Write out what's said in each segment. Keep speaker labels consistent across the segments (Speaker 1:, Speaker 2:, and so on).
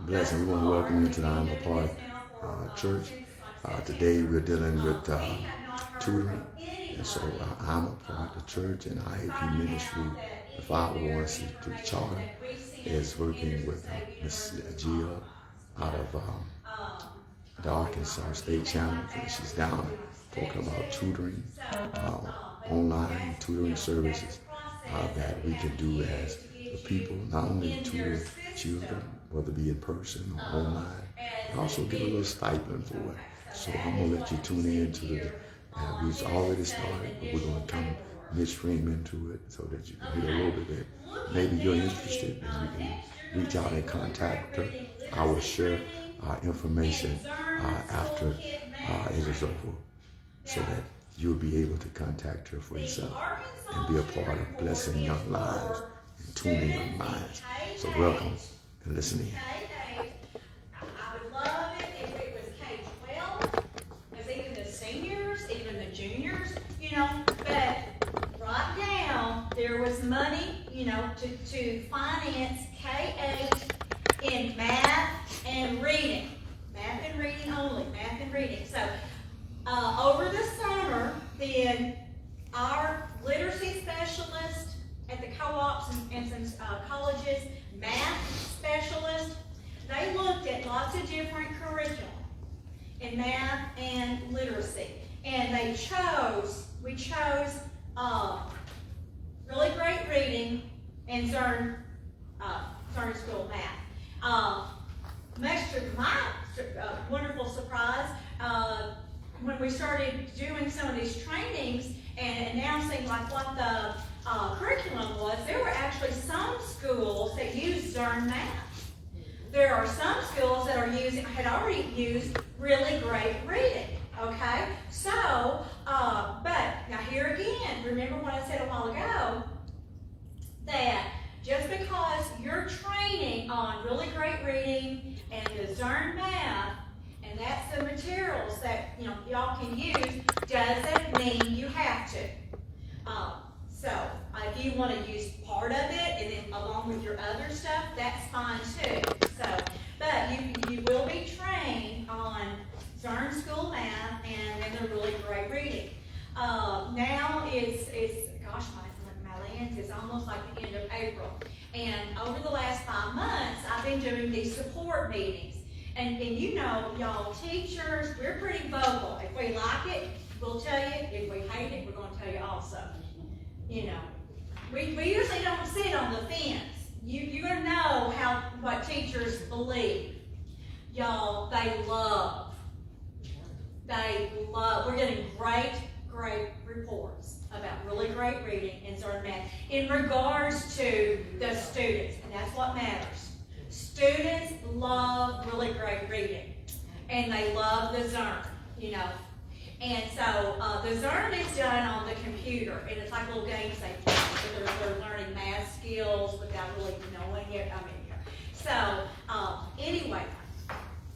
Speaker 1: blessing. We want to welcome you to the Alma Park Church. Today we're dealing with tutoring. And so Alma Park, the church, and IAP Ministry, the 501c3 charter, is working with Miss Gia out of the Arkansas State Channel. And she's down talking about tutoring, online tutoring services that we can do as the people, not only tutor children, whether it be in person or online, but also get a little stipend for it. So I'm going to let you tune in to the, we've already started, but we're going to come midstream into it so that you can hear a little bit. Maybe you're interested and you can reach out and contact her. I will share information after it is over so that you'll be able to contact her for yourself and be a part of blessing young lives and tuning young minds. So welcome and listen in.
Speaker 2: I would love it if it was K-12, because even the seniors, even the juniors, but right now there was money, to finance K-8 in math and reading. Math and reading only, math and reading. So over the summer, then our literacy specialist at the co-ops and some colleges, math specialist, they looked at lots of different curriculum in math and literacy. And we chose really great reading and Zern School math. Much to my wonderful surprise, when we started doing some of these trainings and announcing like what the curriculum was, there were actually some schools that used Zern math. There are some schools that had already used really great reading. Okay, so but now here again, remember what I said a while ago, that just because you're training on really great reading and the Zern math, and that's the materials that y'all can use, doesn't mean you have to. So if you want to use part of it and then along with your other stuff, that's fine too. So, but you will be trained on Zern School math and the really great reading. Now it's gosh, my lands is almost like the end of April, and over the last 5 months, I've been doing these support meetings. And y'all teachers, we're pretty vocal. If we like it, we'll tell you. If we hate it, we're going to tell you also. We usually don't sit on the fence. You're going to know what teachers believe. Y'all, they love. We're getting great reports about really great reading and Zern math in regards to the students, and that's what matters. Students love really great reading, and they love the Zern, And so the Zern is done on the computer, and it's like little games they play. So they're learning math skills without really knowing it. So anyway,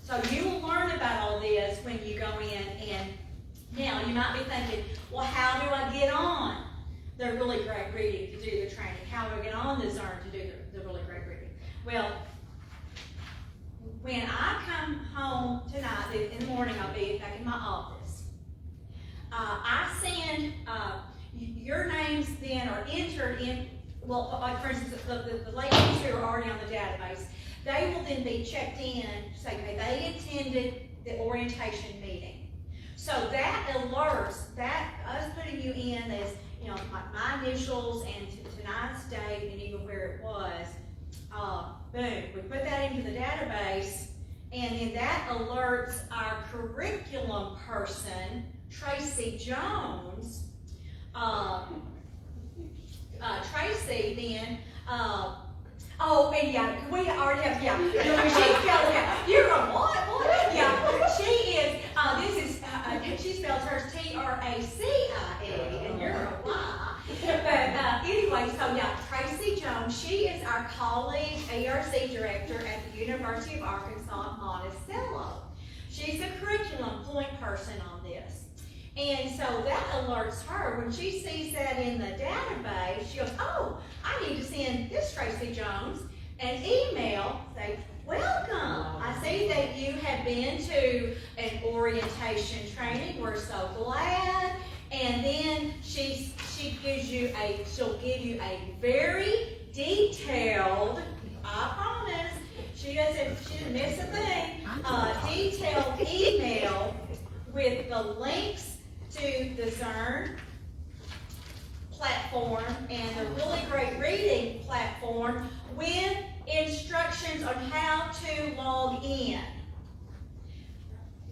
Speaker 2: so you will learn about all this when you go in. And now you might be thinking, well, how do I get on the really great reading to do the training? How do I get on the Zern to do the really great reading? Well, when I come home tonight, in the morning, I'll be back in my office. I send your names then are entered in, well, like for instance, the ladies who are already on the database, they will then be checked in to say, okay, they attended the orientation meeting. So that alerts, that us putting you in as, my initials and tonight's date and even where it was, boom, we put that into the database, and then that alerts our curriculum person, Tracy Jones. Tracy then, we already have, you're going, what? Yeah, she is, she spells hers T-R-A-C-I-E, and you're a Y. But anyway, so Tracy Jones, she is our colleague ARC director at the University of Arkansas Monticello. She's a curriculum point person on this. And so that alerts her. When she sees that in the database, she goes, oh, I need to send this Tracy Jones an email, say, welcome orientation training. We're so glad. And then she'll give you a very detailed, I promise, she didn't miss a thing, detailed email with the links to the Zern platform and the Really Great Reading platform with instructions on how to log in.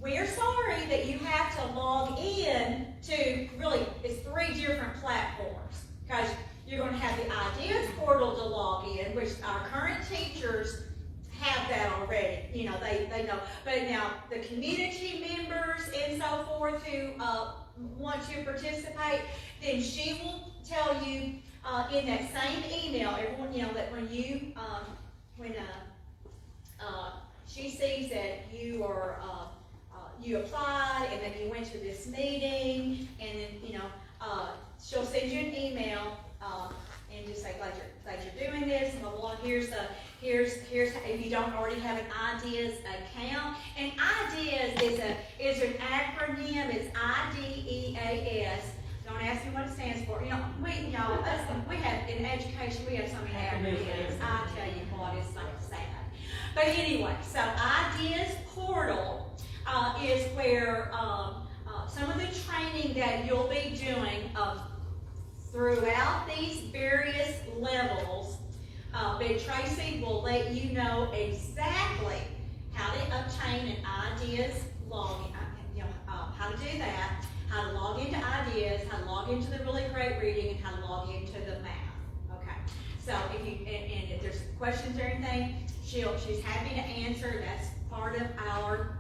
Speaker 2: We're sorry that you have to log in to, really, it's 3 different platforms, because you're going to have the Ideas portal to log in, which our current teachers have that already. You know, they know. But now the community members and so forth who want to participate, then she will tell you in that same email, everyone, you know, that when you, she sees that you are, you applied and then you went to this meeting, and then, you know, she'll send you an email and just say, glad you're doing this, blah, blah, blah. Here's if you don't already have an Ideas account. And Ideas is an acronym. It's IDEAS. Don't ask me what it stands for. You know, we have in education, we have so many acronyms. I tell you what, it's like sad. But anyway, so Ideas portal is where some of the training that you'll be doing throughout these various levels, Big Tracy will let you know exactly how to obtain an Ideas login, how to do that, how to log into Ideas, how to log into the Really Great Reading, and how to log into the math. Okay, so if there's questions or anything, she's happy to answer. That's part of our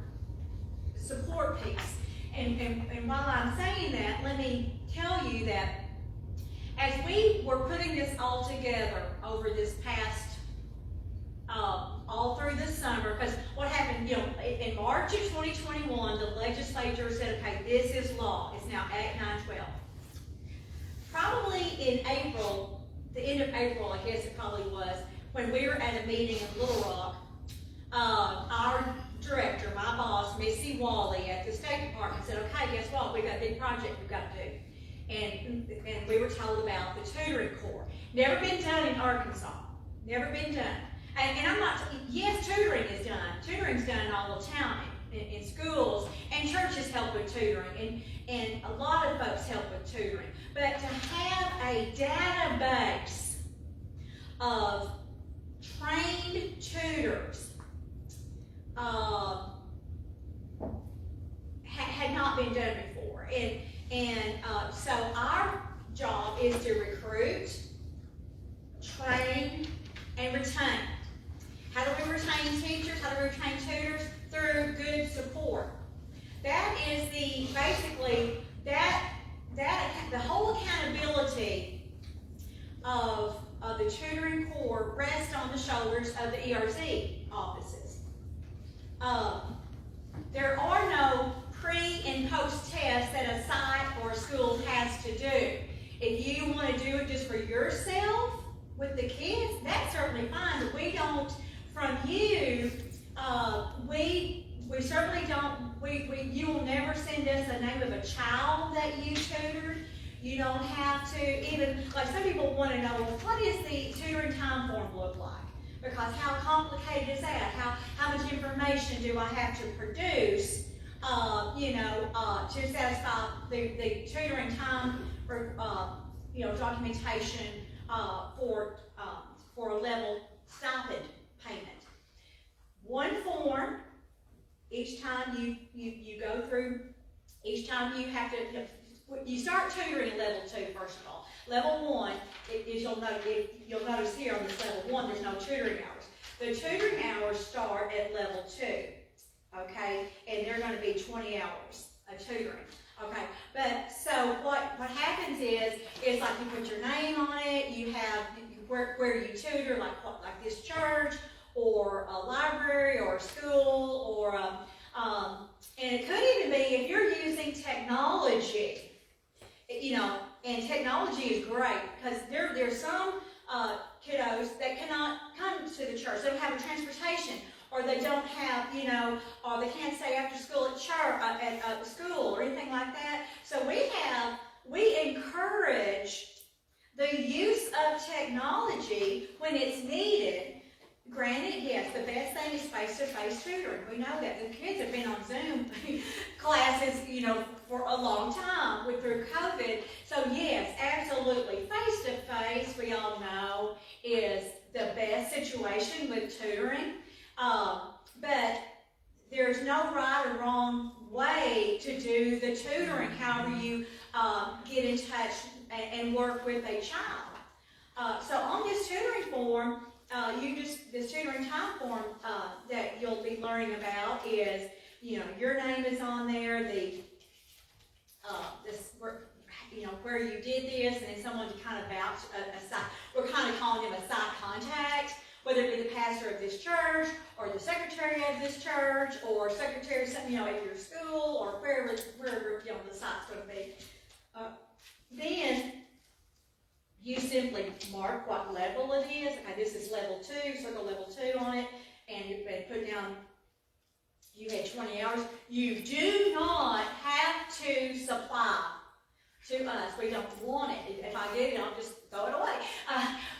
Speaker 2: support piece. And while I'm saying that, let me tell you that as we were putting this all together over this past, all through the summer, because what happened, you know, in March of 2021, the legislature said, okay, this is law. It's now Act 912. Probably in April, the end of April, I guess it probably was, when we were at a meeting in Little Rock, our director, my boss, Missy Wally at the State Department said, okay, guess what? We've got a big project we've got to do. And we were told about the tutoring corps. Never been done in Arkansas. Never been done. And I'm not, yes, tutoring is done. Tutoring's done all the time in schools, and churches help with tutoring, and a lot of folks help with tutoring. But to have a database of trained tutors had not been done before. So our job is to recruit, train, and retain. How do we retain teachers? How do we retain tutors? Through good support. That is basically the whole accountability of the tutoring corps rests on the shoulders of the ERZ offices. There are no pre and post tests that a site or a school has to do. If you want to do it just for yourself with the kids, that's certainly fine, but we don't, from you, we certainly don't, you will never send us the name of a child that you tutored. You don't have to even, like some people want to know, well, what does the tutoring time form look like? Because how complicated is that? How much information do I have to produce, to satisfy the tutoring time for, documentation for a level stipend payment. One form, each time you go through, each time you have to, you start tutoring at level 2, first of all. Level 1, you'll notice here on this level 1, there's no tutoring hours. The tutoring hours start at level 2, okay? And they're going to be 20 hours of tutoring, okay? But so what happens is like you put your name on it, you have where you tutor, like this church, or a library, or a school, or and it could even be if you're using technology, and technology is great because there's some kiddos that cannot come to the church. They don't have a transportation, or they don't have, or they can't stay after school at church, at school or anything like that. So we encourage the use of technology when it's needed. Granted, yes, the best thing is face-to-face tutoring. We know that. The kids have been on Zoom classes, for a long time through COVID. So yes, absolutely. Face-to-face, we all know, is the best situation with tutoring. But there's no right or wrong way to do the tutoring, however you get in touch and work with a child. So on this tutoring form, this tutoring time form that you'll be learning about is, your name is on there, where you did this, and then someone to kind of vouch we're kind of calling them a site contact, whether it be the pastor of this church, or the secretary of this church, or secretary of something, at your school, or wherever the site's going to be. Then you simply mark what level it is. Okay, this is level 2, circle level 2 on it, and you put down, you had 20 hours. You do not have to supply to us. We don't want it. If I get it, I'll just throw it away.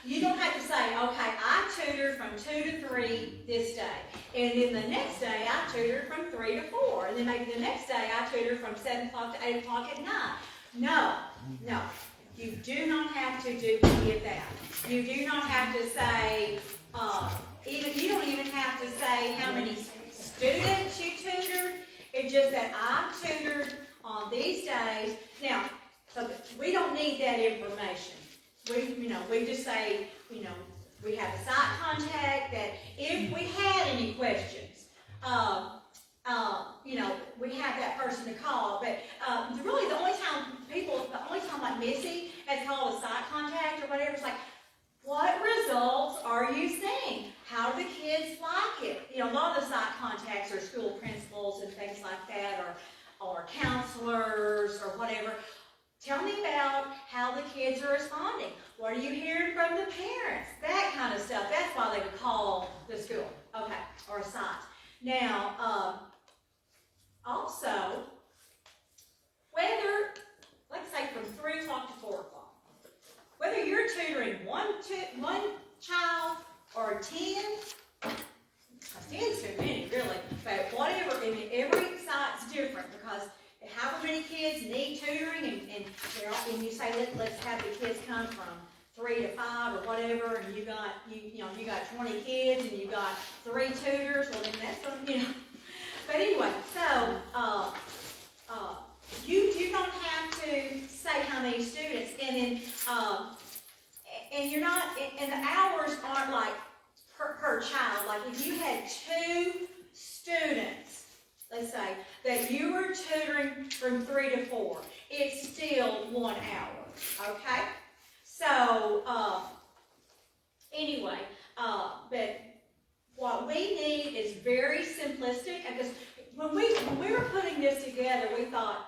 Speaker 2: You don't have to say, okay, I tutored from 2 to 3 this day, and then the next day I tutored from 3 to 4, and then maybe the next day I tutored from 7 o'clock to 8 o'clock at night. No. You do not have to do any of that. You do not have to say, you don't even have to say how many students you tutored. It's just that I tutored on these days. Now, so we don't need that information. We just say, we have a site contact that if we had any questions, we have that person to call. But really, the only time like Missy has called a site contact or whatever, it's like, what results are you seeing? How do the kids like it? A lot of the site contacts are school principals and things like that, or counselors or whatever. Tell me about how the kids are responding. What are you hearing from the parents? That kind of stuff. That's why they would call the school, okay, or a site. Now, also, whether, let's say from 3 o'clock to 4 o'clock, whether you're tutoring one child or 10, 10's too many, really, but whatever, every site's different because however many kids need tutoring, and you say, let's have the kids come from 3 to 5 or whatever, and you got 20 kids and you got 3 tutors, well then that's going to, But anyway, so you do not have to say how many students, and then and you're not, and the hours aren't like per child. Like if you had 2 students, let's say, that you were tutoring from 3 to 4, it's still 1 hour, okay? So, anyway, but what we need is very simplistic, because when we were putting this together, we thought,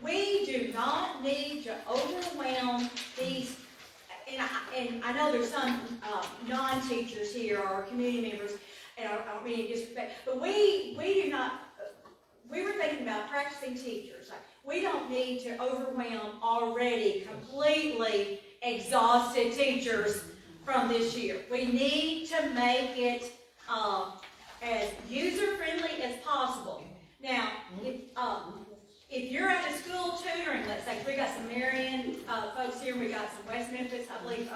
Speaker 2: we do not need to overwhelm these, and I know there's some non-teachers here or community members, and I don't mean to disrespect, but we do not, we were thinking about practicing teachers. Like, we don't need to overwhelm already completely exhausted teachers from this year. We need to make it as user-friendly as possible. Now, if you're at a school tutoring, let's say, we got some Marion folks here, we got some West Memphis, I believe,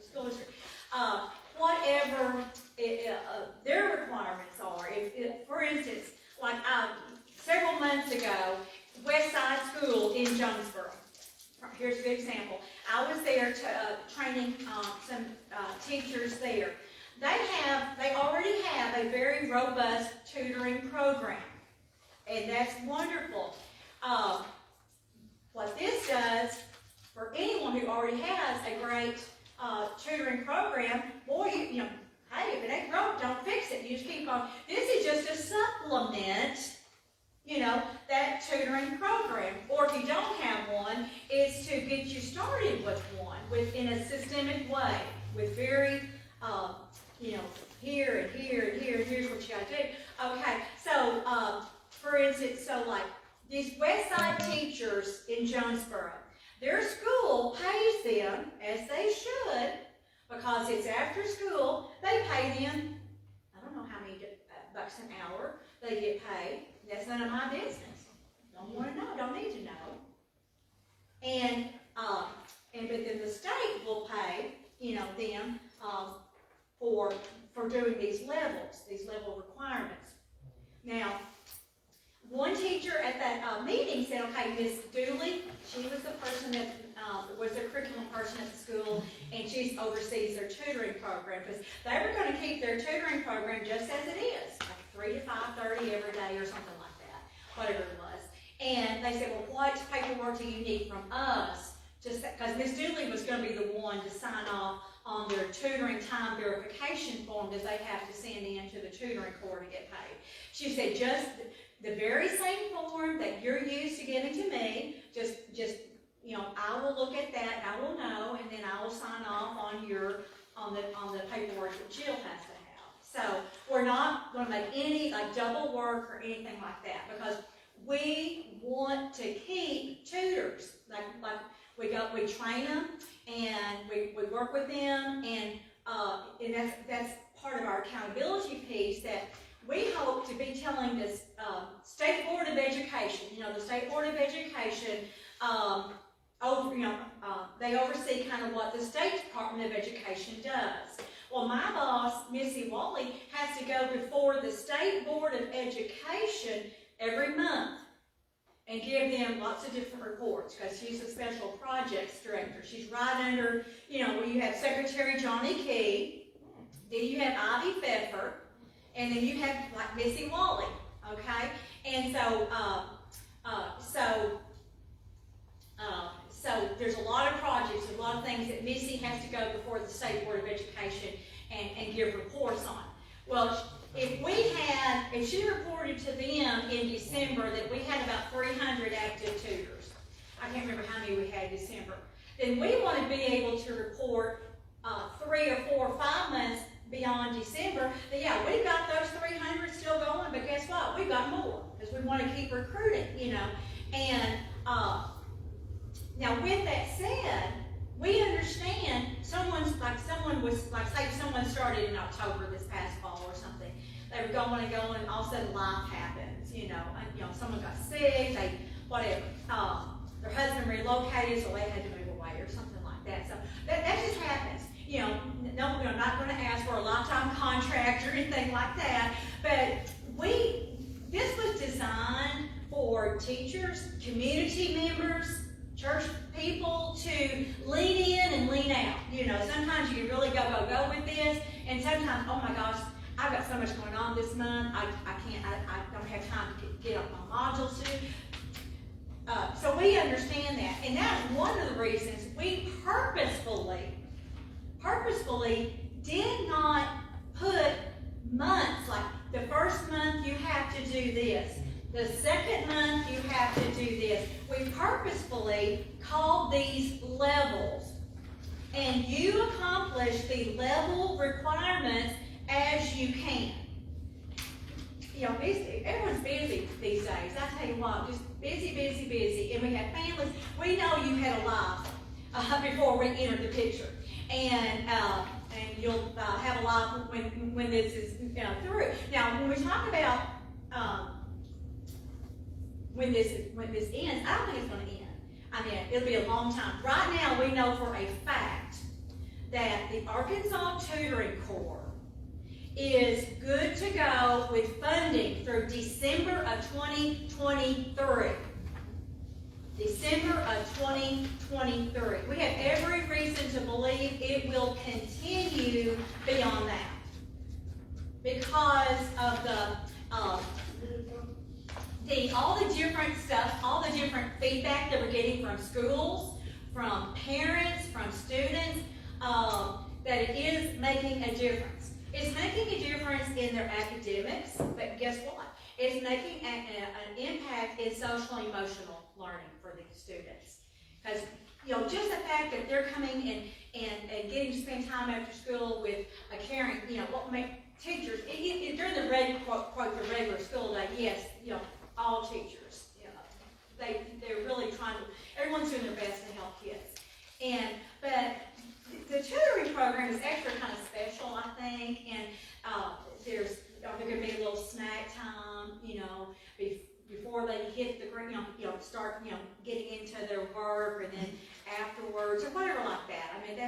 Speaker 2: school district, whatever their requirements are. If, for instance, like several months ago, West Side School in Jonesboro. Here's a good example. I was there training some teachers there. They already have a very robust tutoring program, and that's wonderful. What this does for anyone who already has a great tutoring program, boy, hey, if it ain't broke, don't fix it. You just keep on. This is just a supplement, that tutoring program. Or if you don't have one, it's to get you started with one in a systemic way, with very here and here and here, and here's what you gotta do. Okay, so, for instance, so like, these West Side teachers in Jonesboro, their school pays them, as they should, because it's after school, they pay them, I don't know how many bucks an hour they get paid. That's none of my business. Don't want to know, don't need to know. And but then the state will pay, them for doing these level requirements. Now, one teacher at that meeting said, okay, Miss Dooley, she was the person that was the curriculum person at the school, and she oversees their tutoring program, because they were going to keep their tutoring program just as it is, like 3 to 5:30 every day or something like that, whatever it was. And they said, well, what paperwork do you need from us? Just because Miss Dooley was going to be the one to sign off on their tutoring time verification form that they have to send in to the tutoring corps to get paid. She said, just the very same form that you're used to giving to me, just I will look at that, I will know, and then I will sign off on the paperwork that Jill has to have. So we're not going to make any double work or anything like that, because we want to keep tutors. Like we train them and we work with them, and that's part of our accountability piece, that we hope to be telling this State Board of Education. The State Board of Education, they oversee kind of what the State Department of Education does. Well, my boss, Missy Wally, has to go before the State Board of Education every month and give them lots of different reports, because she's a special projects director. She's right under, where you have Secretary Johnny Key, then you have Ivy Pfeffer, and then you have like Missy Wally, okay? And so there's a lot of projects, a lot of things that Missy has to go before the State Board of Education and give reports on. Well, if she reported to them in December that we had about 300 active tutors, I can't remember how many we had in December, then we want to be able to report 3 or 4 or 5 months beyond December that, yeah, we've got those 300 still going, but guess what? We've got more, because we want to keep recruiting, And now with that said, we understand someone started in October this past fall or something. They were going and going, and all of a sudden life happens, someone got sick, whatever. Their husband relocated, so they had to move away or something like that. So that just happens. No, we're not going to ask for a lifetime contract or anything like that, but this was designed for teachers, community members, church people to lean in and lean out. Sometimes you can really go with this, and sometimes, oh my gosh, I've got so much going on this month, I don't have time to get up my modules to. So we understand that, and that's one of the reasons we purposefully did not put months, like the first month you have to do this, the second month you have to do this. We purposefully called these levels, and you accomplish the level requirements as you can. Everyone's busy these days. I tell you what, just busy, and we have families. We know you had a life before we entered the picture, and you'll have a life when this is through. Now, when we talk about when this ends, I don't think it's going to end. I mean, it'll be a long time. Right now, we know for a fact that the Arkansas Tutoring Corps is good to go with funding through December of 2023. December of 2023. We have every reason to believe it will continue beyond that, because of all the different stuff, all the different feedback that we're getting from schools, from parents, from students, that it is making a difference. It's making a difference in their academics, but guess what? It's making an impact in social and emotional learning for these students. Because, just the fact that they're coming and getting to spend time after school with a caring, what make teachers, during the regular school day, yes, all teachers, they're really trying to, everyone's doing their best to help kids. But the tutoring program is actually kind of special, I think, and there could be a little snack time, before they hit the ground, start, getting into their work, or then afterwards, or whatever like that. I mean,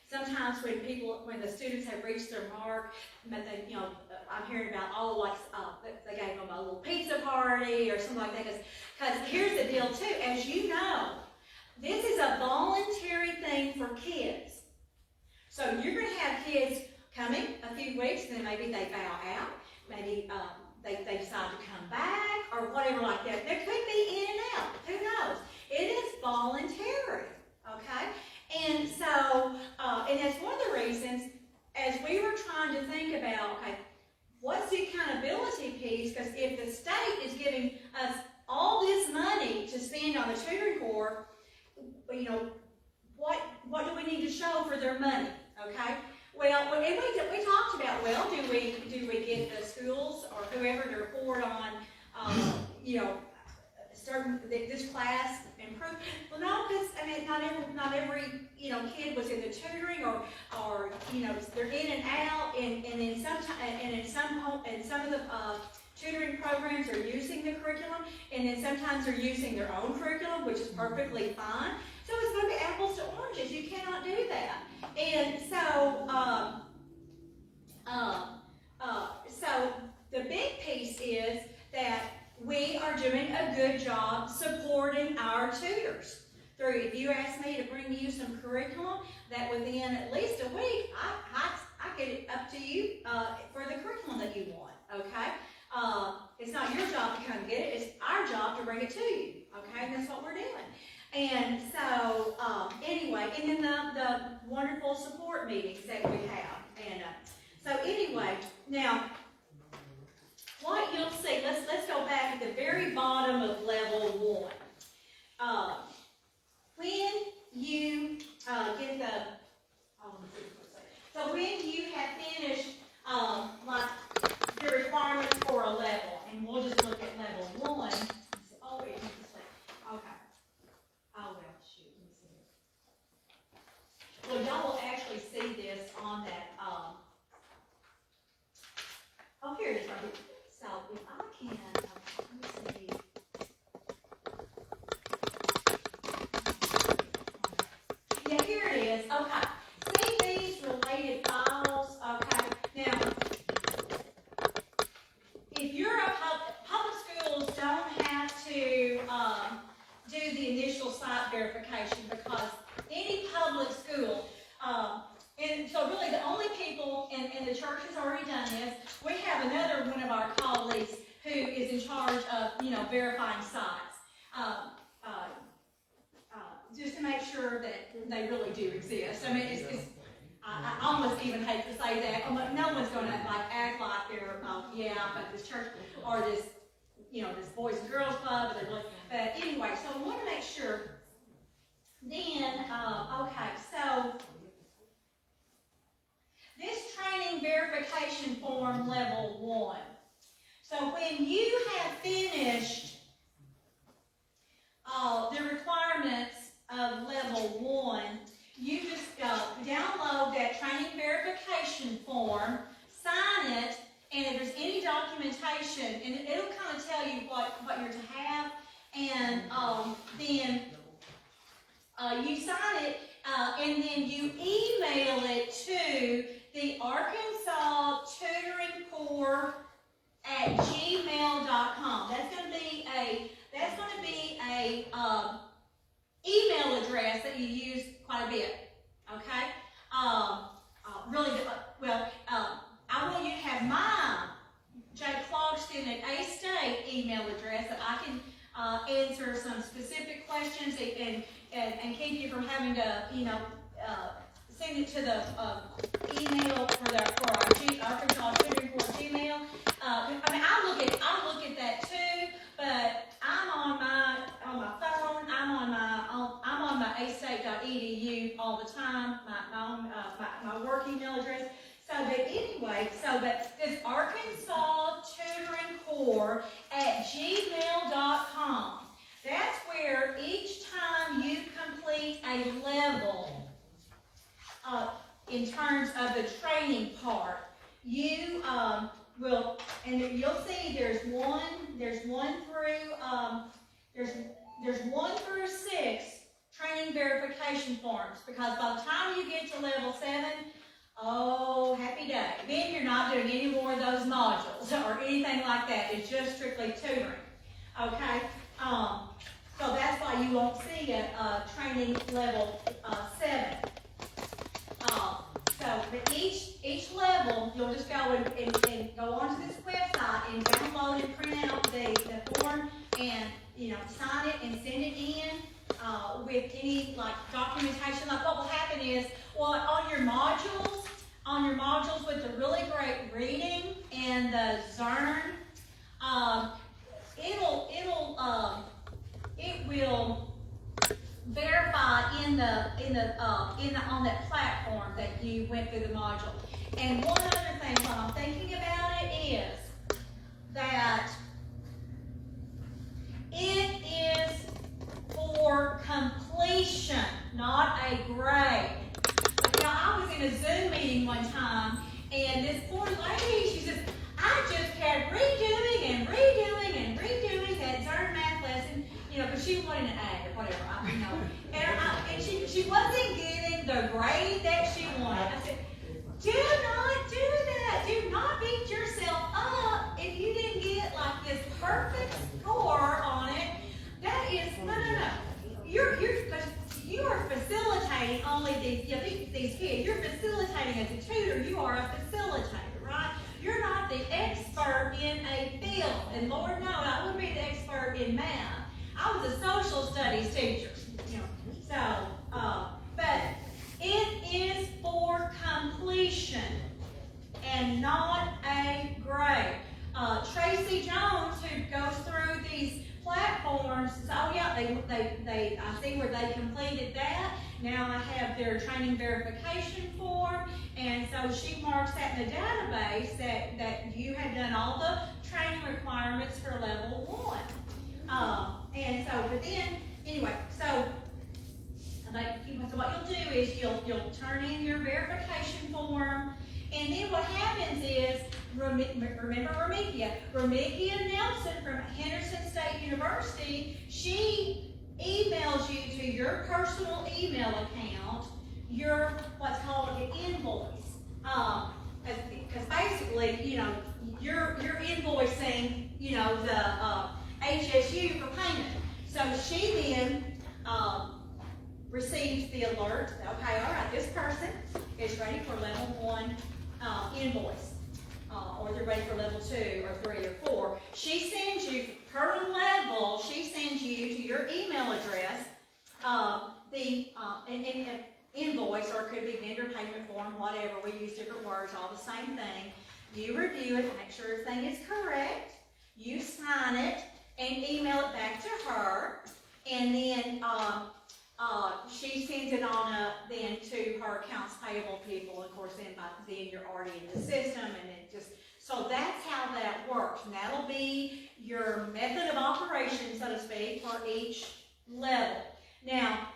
Speaker 2: sometimes when the students have reached their mark, I'm hearing about, they gave them a little pizza party or something like that, because here's the deal too, as you know, this is a voluntary thing for kids. So you're going to have kids coming a few weeks, and then maybe they bow out, maybe they decide to come back, or whatever like that. There could be in and out, who knows? It is voluntary, okay? And so, and that's one of the reasons, as we were trying to think about, okay, what's the accountability piece, because if the state is giving us all this money to spend on the tutoring corps, what do we need to show for their money, okay? Well, and we talked about, well, do we get the schools or whoever to report on, this class improve? Well, no, because I mean, not every kid was in the tutoring, or they're in and out, and in some of the tutoring programs are using the curriculum, and then sometimes they're using their own curriculum, which is perfectly fine. So it's going to be apples to oranges. You cannot do that. And so, so the big piece is that we are doing a good job supporting our tutors. If you ask me to bring you some curriculum, that within at least a week, I get it up to you for the curriculum that you want. Okay. It's not your job to come get it. It's our job to bring it to you. Okay. And that's what we're doing. And so, anyway, and then the wonderful support meetings that we have. And so anyway, now, what you'll see, let's go back at the very bottom of level 1. When you get so when you have finished like the requirements for a level, and we'll just look at level 1. Oh, wait, okay. Oh, well, shoot, let me see here. Well, y'all will actually see this on that, oh, here it is right here. So, if I can, let me see. Yeah, here it is, okay. See these related files, okay. Now, if you're a public schools don't have to do the initial site verification, because any public school, and so really the only people, and the church has already done this, we have another one of our colleagues who is in charge of, verifying sites, just to make sure that they really do exist. I mean, I almost even hate to say that, but no one's going to act like they're, but this church, or this, this Boys and Girls Club, but anyway, so we want to make sure. Then, okay, so this training verification form level 1. So when you have finished the requirements of level 1, you just download that training verification form, sign it, and if there's any documentation, and it'll kind of tell you what you're to have, and then you sign it, and then you email it to the Arkansas Tutoring Corps at gmail.com. That's going to be a email address that you use quite a bit. Okay. Really, well, I want you to have my Clogston at A-State email address that I can answer some specific questions and keep you from having to, send it to the email for our Arkansas Tutoring Corps Gmail. I mean, I'll look at that too, but I'm on my phone. I'm on my anyway, but this Arkansas Tutoring Core at gmail.com. That's where each time you complete a level, in terms of the training part, you will, and you'll see there's one through 6 training verification forms, because by the time you get to level 7, oh, happy day. Then you're not doing any more of those modules or anything like that. It's just strictly tutoring. Okay? So that's why you won't see a training level 7. But each level, you'll just go and go onto this website and download and print out the form and sign it and send it in with any documentation. What will happen is, on your modules with the really great reading and the Zern, it will verify on that platform that you went through the module. And one other thing while I'm thinking about it is that it is for completion, not a grade. I was in a Zoom meeting one time, and this poor lady, she says, I just kept redoing and redoing and redoing that Zern math lesson, because she wanted an A or whatever, and she wasn't getting the grade that she wanted. I said, do not do that. Do not beat yourself up if you didn't get this perfect score on it. That is, no. You are facilitating only these kids. You're facilitating as a tutor. You are a facilitator, right? You're not the expert in a field. And Lord knows, I wouldn't be the expert in math. I was a social studies teacher. But it is for completion and not a grade. Tracy Jones, who goes through these platforms, says, oh yeah, they I see where they completed that. Now I have their training verification form, and so she marks that in the database that you have done all the training requirements for level 1. But then, anyway, so what you'll do is you'll turn in your verification form, and then what happens is, remember Remiggia Nelson from Henderson State University, she emails you to your personal email account your what's called an invoice. Because basically, you're invoicing, the HSU for payment. So she then receives the alert. Okay, all right, this person is ready for level 1 invoice, or they're ready for level 2 or 3 or 4. She sends you per level. She sends you to your email address an invoice, or it could be vendor payment form, whatever. We use different words, all the same thing. You review it, make sure everything is correct. You sign it and email it back to her, and then she sends it on up then to her accounts payable people. Of course, then you're already in the system, and it just, so that's how that works. And that'll be your method of operation, so to speak, for each level. Now,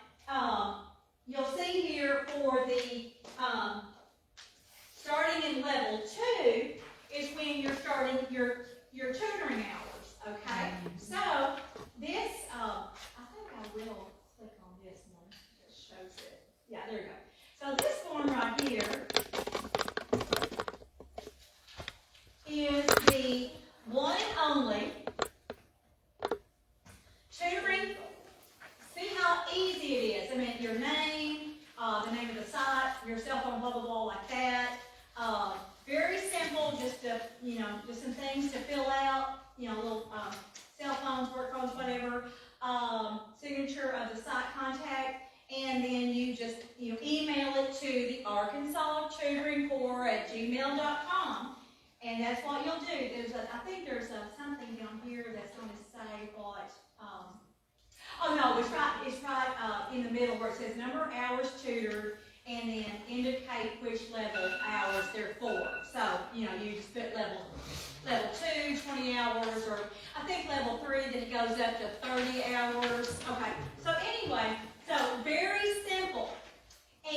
Speaker 2: you'll see here for the starting in level 2 is when you're starting your tutoring hours. Okay, so this I think I will click on this one. It shows it. Yeah, there you go. So this form right here is the one and only tutoring. See how easy it is. I mean, your name, the name of the site, your cell phone, blah, blah, blah, like that. Very simple, just some things to fill out, little cell phones, work phones, whatever. Signature of the site contact, and then you just email it to the Arkansas Tutoring Core at gmail.com, and that's what you'll do. I think there's something down here that's going to say what. Oh no, it's right in the middle where it says number of hours tutored, and then indicate which level hours they're for. So, you just put level 2, 20 hours, or I think level 3, then it goes up to 30 hours. Okay, so anyway, so very simple.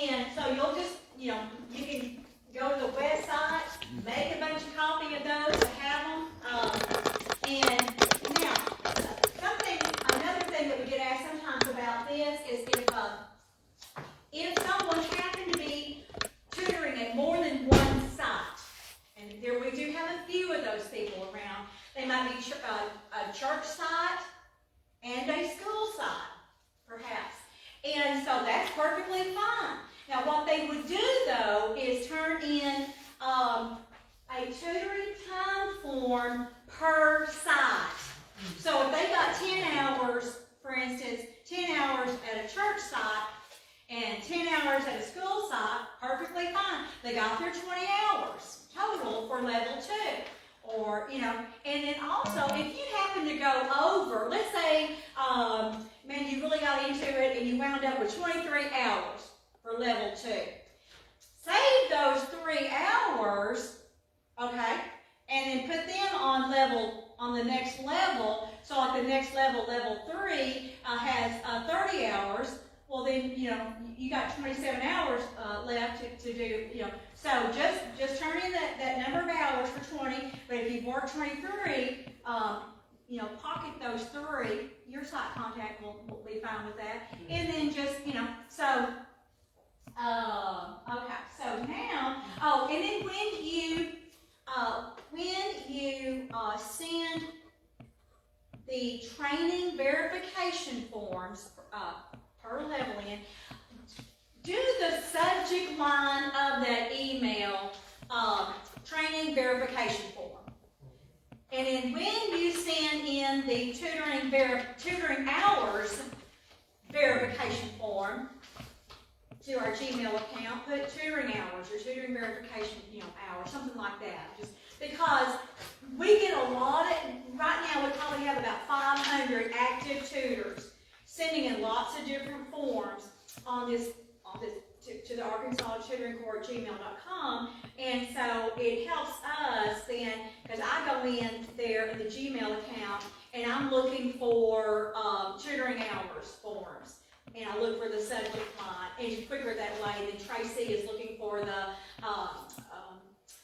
Speaker 2: And so you'll just, you can go to the website, make a bunch of copies of those, and have them. And now, another thing that we get asked sometimes about this is if someone happened to be tutoring at more than one site, and there we do have a few of those people around. They might be a church site and a school site, perhaps. And so that's perfectly fine. Now what they would do, though, is turn in a tutoring time form per site. So if they got 10 hours, for instance, 10 hours at a church site and 10 hours at a school site, perfectly fine. They got their 20 hours total for level 2. Or, and then also, if you happen to go over, let's say, man, you really got into it and you wound up with 23 hours for level 2. Save those 3 hours, okay, and then put them on the next level. So at the next level, level 3 has 30 hours. Well, then, you got 27 hours left to do, So just turn in that number of hours for 20, but if you've worked 23, pocket those 3. Your site contact will be fine with that. And then just, so, okay, so now, and then when you send the training verification forms, per level in, do the subject line of that email training verification form. And then when you send in the tutoring hours verification form to our Gmail account, put tutoring hours or tutoring verification hours, something like that. Just because we get a lot of, right now we probably have about 500 active tutors sending in lots of different forms on this to the Arkansas Tutoring Corps gmail.com, and so it helps us then, because I go in there in the Gmail account and I'm looking for tutoring hours forms, and I look for the subject line, and it's quicker that way. Then Tracy is looking for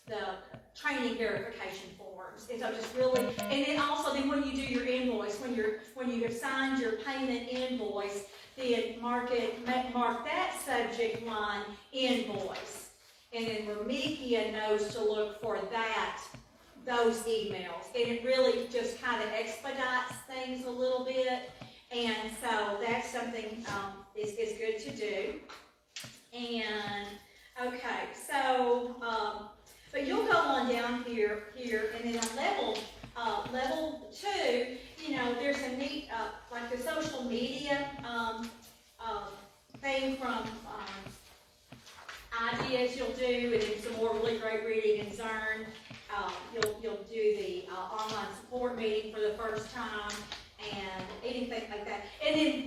Speaker 2: the training verification forms. And so just really, and then also then when you do your invoice, when you have signed your payment invoice, then mark that subject line invoice. And then Ramikia knows to look for those emails. And it really just kind of expedites things a little bit. And so that's something is good to do. And okay, so but you'll go on down here, and then on level 2, there's a neat, like the social media thing from ideas you'll do, and then some more really great reading in Zern. You'll do the online support meeting for the first time, and anything like that. And then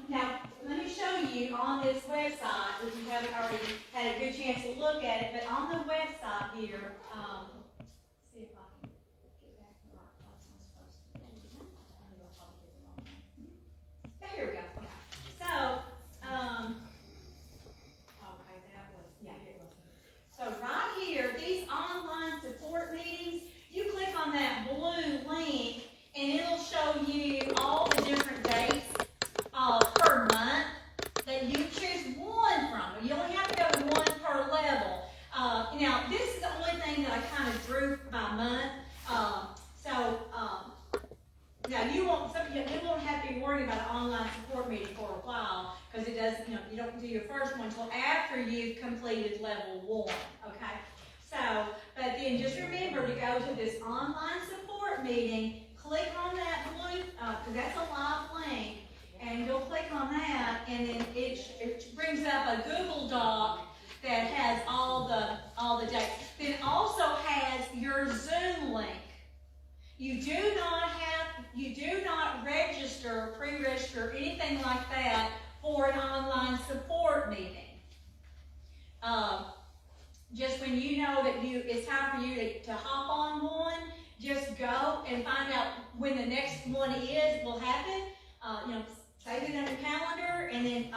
Speaker 2: now let me show you on this website, if you haven't already had a good chance to look at it, but on the website here, see if I can get back to the right place I'm supposed to be. I'll probably get the wrong one. Oh, here we go. Okay. So, okay, here it was. So right here, these online support meetings, you click on that blue link, and it'll show you all the different dates per month that you choose one from. You only have to go to one per level. Now, this is the only thing that I kind of drew by month. Now you won't have to be worried about an online support meeting for a while, because it does. You don't do your first one until after you've completed level 1. Okay. So, but then just remember to go to this online support meeting. Click on that blue, because that's a live link, and you'll click on that, and then it brings up a Google Doc that has all the dates. Then it also has your Zoom link. You do not register, pre-register, anything like that for an online support meeting. and find out when the next one will happen. Save it on your calendar, and then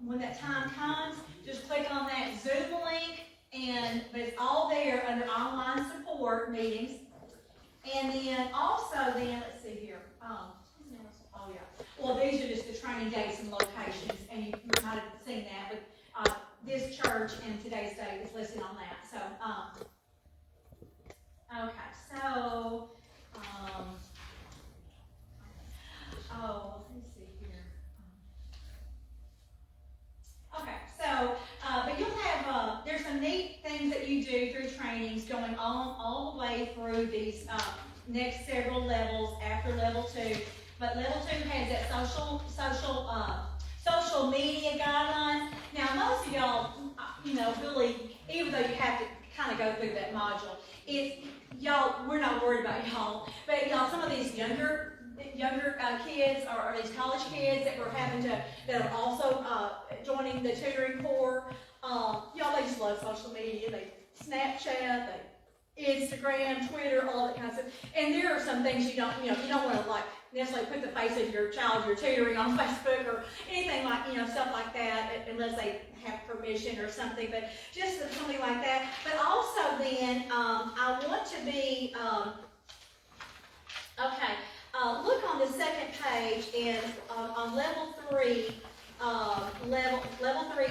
Speaker 2: when that time comes, just click on that Zoom link, but it's all there under online support meetings. And then also, let's see here. Oh yeah. Well, these are just the training dates and locations, and you might have seen that, but this church and today's date is listed on that. So, okay. So, let me see here. Okay. So, but you'll have there's some neat things that you do through trainings going on all the way through these next several levels after level 2. But level 2 has that social media guidelines. Now, most of y'all, really, even though you have to kind of go through that module, we're not worried about y'all. But y'all, some of these younger kids or these college kids that are also joining the tutoring corps, y'all, they just love social media. They Snapchat, Instagram, Twitter, all that kind of stuff. And there are some things you don't want to necessarily put the face of your child you're tutoring on Facebook or anything like, stuff like that, unless they have permission or something, but just something like that. But also then, I want to be, look on the second page and on level 3, level 3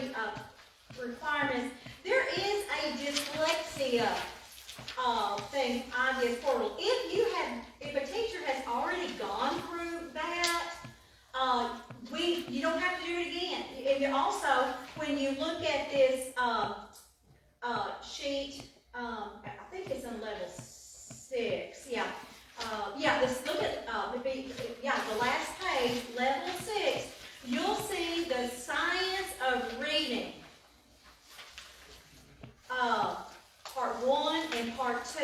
Speaker 2: requirements, there is a dyslexia thing, ideas portal. If a teacher has already gone through that, you don't have to do it again. And also, when you look at this sheet, I think it's on level 6. Yeah. Look at the last page, level 6. You'll see the science of reading. Part 1 and part 2.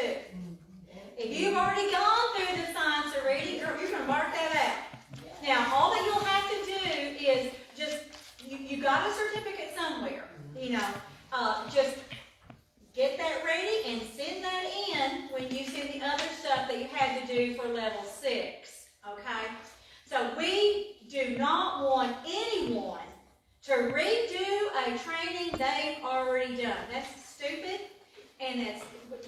Speaker 2: If you've already gone through the science of reading, you're going to mark that out. Now, all that you'll have to do is you got a certificate somewhere. Just get that ready and send that in when you send the other stuff that you had to do for level 6. Okay? So we do not want anyone to redo a training they've already done. That's stupid. And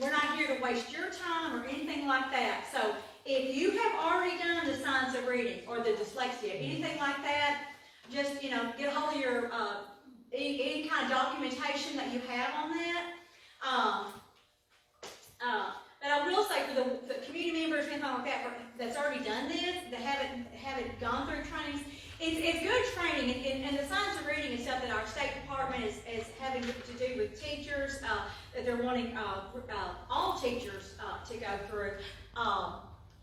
Speaker 2: we're not here to waste your time or anything like that. So if you have already done the science of reading or the dyslexia, anything like that, just get a hold of your any kind of documentation that you have on that. But I will say for the community members and anything like that that's already done this, that haven't gone through trainings, it's good training, and the science of reading is stuff that our State Department is having to do with teachers, that they're wanting all teachers to go through.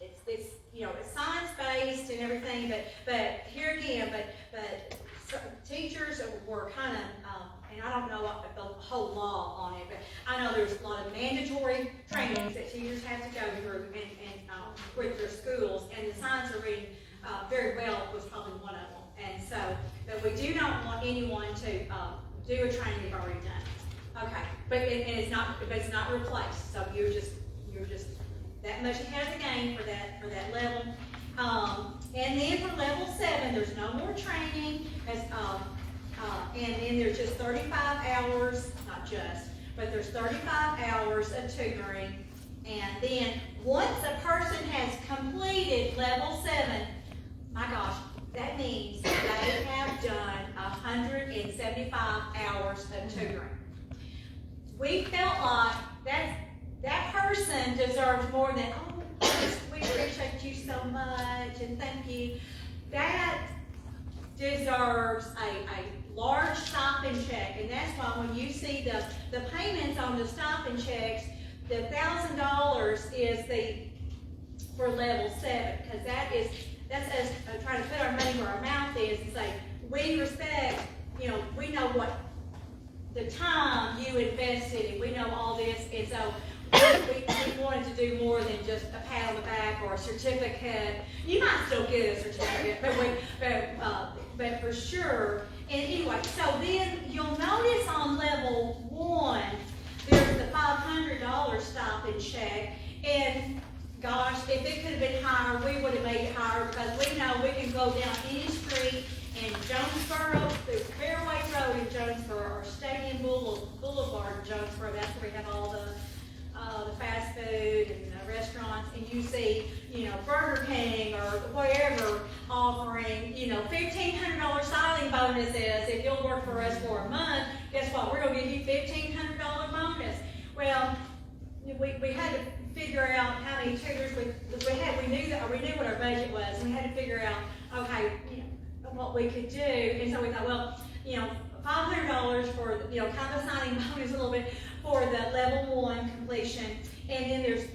Speaker 2: It's science-based and everything, but here again, but teachers were kind of, and I don't know the whole law on it, but I know there's a lot of mandatory trainings that teachers have to go through and with their schools, and the science of reading very well was probably one of them. And so, but we do not want anyone to do a training they've already done. Okay, but it's not replaced. So you're just that much ahead of the game for that level. And then for level 7, there's no more training. And then there's just 35 hours, not just, but there's 35 hours of tutoring. And then once a person has completed level 7, my gosh, that means they have done 175 hours of tutoring. We felt like that person deserves more than, we appreciate you so much and thank you. That deserves a large stipend check, and that's why when you see the payments on the stipend checks, the $1,000 is for level 7, because that's us trying to put our money where our mouth is and say, we respect, we know what the time you invested and we know all this, and so we wanted to do more than just a pat on the back or a certificate. You might still get a certificate, but for sure. And anyway, so then you'll notice on level 1, there's the $500 stipend check, and gosh, if it could have been higher, we would have made it higher, because we know we can go down any street in Jonesboro, through Fairway Road in Jonesboro, or Stadium Boulevard in Jonesboro. That's where we have all the fast food and the restaurants, and you see, Burger King or wherever offering, $1,500 signing bonuses if you'll work for us for a month. Guess what? We're going to give you $1,500 bonus. Well, we had to figure out how many tutors we knew what our budget was, and we had to figure out, okay, what we could do. And so we thought, well, $500 for kind of a signing bonus a little bit for the level 1 completion, and then there's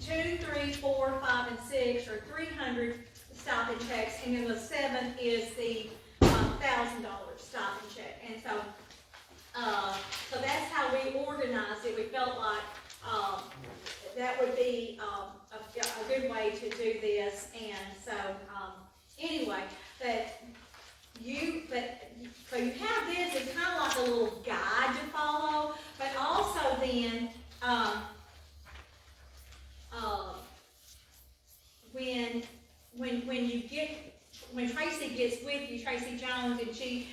Speaker 2: 2, 3, 4, 5, and 6, or 300 stipend checks, and then the 7th is the $1,000 stipend check. And so that's how we organized it. We felt like that would be a good way to do this, and so anyway, so you have this, it's kind of like a little guide to follow, but also then, when Tracy gets with you, Tracy Jones, and she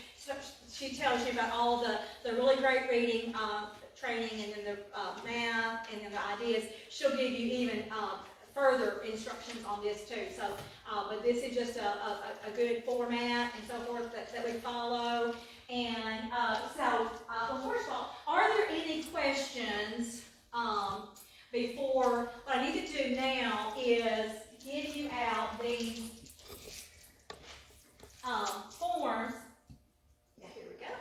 Speaker 2: tells you about all the really great reading training, and then the math, and then the ideas, she'll give you even further instructions on this too. So, but this is just a good format and so forth that we follow. And well, first of all, are there any questions before? What I need to do now is give you out these forms. Yeah, here we go.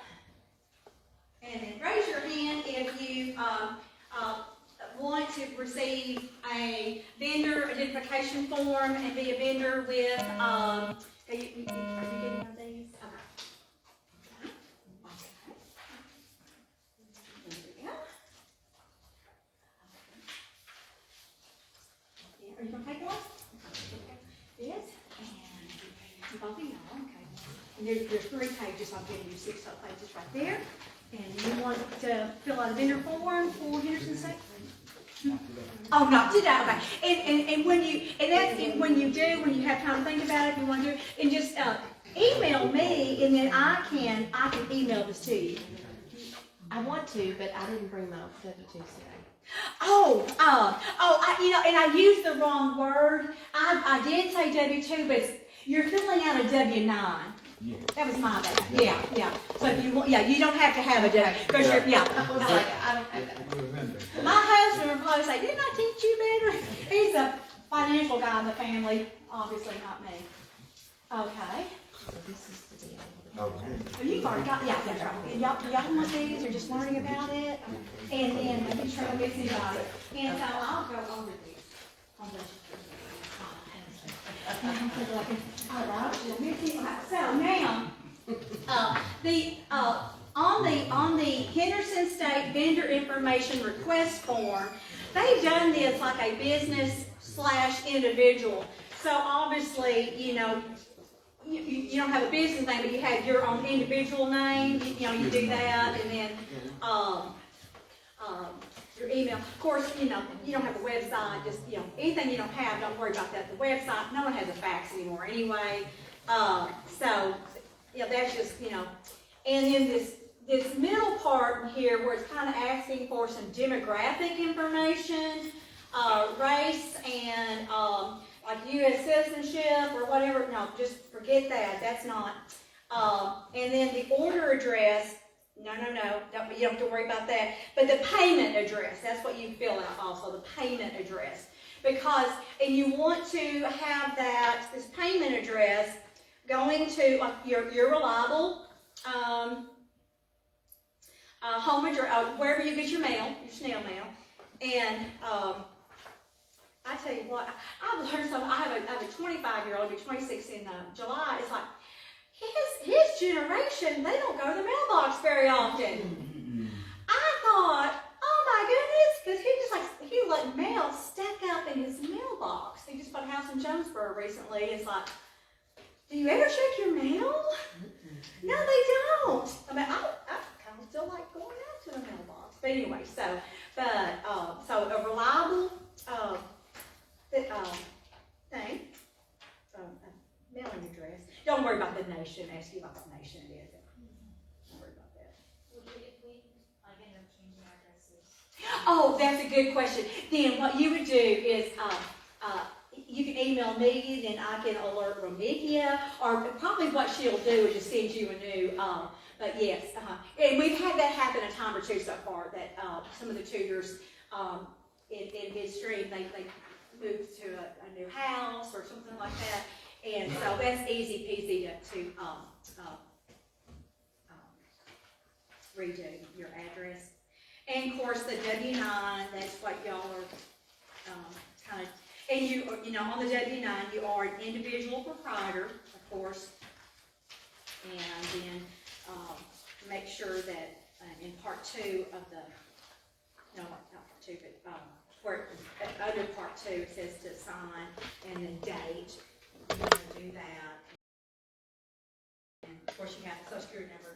Speaker 2: And then raise your hand if you want to receive a vendor identification form and be a vendor with, are you getting one of these? Okay. There we go. Are you going to take one? Yes. And both of y'all, okay. And there's 3 pages. I'll give you 6 pages right there. And you want to fill out a vendor form for Henderson State? Oh, not today. Okay. And when you have time to think about it, if you want to do it, and just email me, and then I can email this to you.
Speaker 3: I want to, but I didn't bring my W-2 today.
Speaker 2: And I used the wrong word. I did say W-2, but you're filling out a W-9. Yeah. That was my bad. Yeah. So if you want, you don't have to have a W, because I don't have that. My husband would probably say, "Didn't I teach you better?" He's a financial guy in the family, obviously not me. Okay.
Speaker 3: So this is the deal.
Speaker 2: You've already got, that's right. Y'all want these, or just learning about it, and then making sure I'm mixing about it. And so I'll go over these. All right. So now, on the Henderson State Vendor Information Request Form, they've done this like a business/individual. So obviously, you don't have a business name, but you have your own individual name. You do that, and then your email. Of course, you don't have a website. Just anything you don't have, don't worry about that. The website, no one has a fax anymore anyway. So that's just And then this middle part here, where it's kind of asking for some demographic information, race, and like U.S. citizenship or whatever. No, just forget that. That's not. And then the order address. No. You don't have to worry about that. But the payment address, that's what you fill out also, the payment address. And you want to have this payment address going to your reliable home address, wherever you get your mail, your snail mail. And I tell you what, I've learned something. I have a 25-year-old, he'll be 26 in July. It's like, his generation, they don't go to the mailbox very often. I thought, oh my goodness, because he let mail stack up in his mailbox. He just bought a house in Jonesboro recently. It's like, do you ever check your mail? No, they don't. I mean, I kind of still like going out to the mailbox. But anyway, so a reliable information, ask you about what nation it is. Don't worry about that.
Speaker 4: If we end up changing addresses.
Speaker 2: Oh, that's a good question. Then what you would do is, you can email me, then I can alert Romania, or probably what she'll do is just send you a new, but yes, and we've had that happen a time or two so far, that, some of the tutors, in midstream, they moved to a new house or something like that, and so that's easy peasy to redo your address. And of course, the W-9, that's what y'all are, kind of, and you know, on the W-9, you are an individual proprietor, of course, and then, make sure that, in part 2 of the, no, not part 2, but, where, under part 2, it says to sign, and then date, you're gonna do that. And of course, you have the social security number.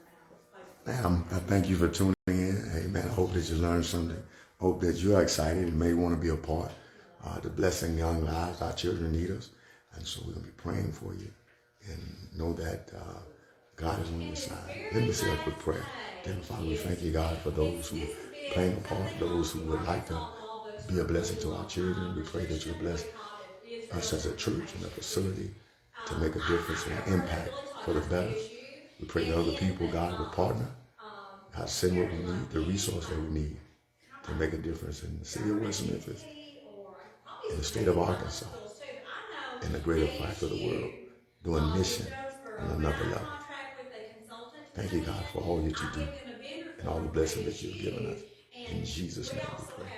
Speaker 1: Ma'am, I thank you for tuning in. Hey, man, I hope that you learned something. Hope that you're excited and may want to be a part. The blessing young lives, our children need us. And so we're going to be praying for you. And know that God is on your side. Let me say a quick prayer. Dear Father, we thank you, God, for those who are playing a part, those who would like to be a blessing to our children. We pray that you bless us as a church and a facility to make a difference and impact for the better. We pray that other people, God, will partner. God, send what we need, the resource that we need to make a difference in the city of West Memphis, in the state of Arkansas, in the greater part of the world, doing mission on another level. Thank you, God, for all that you do and all the blessings that you've given us. In Jesus' name we pray.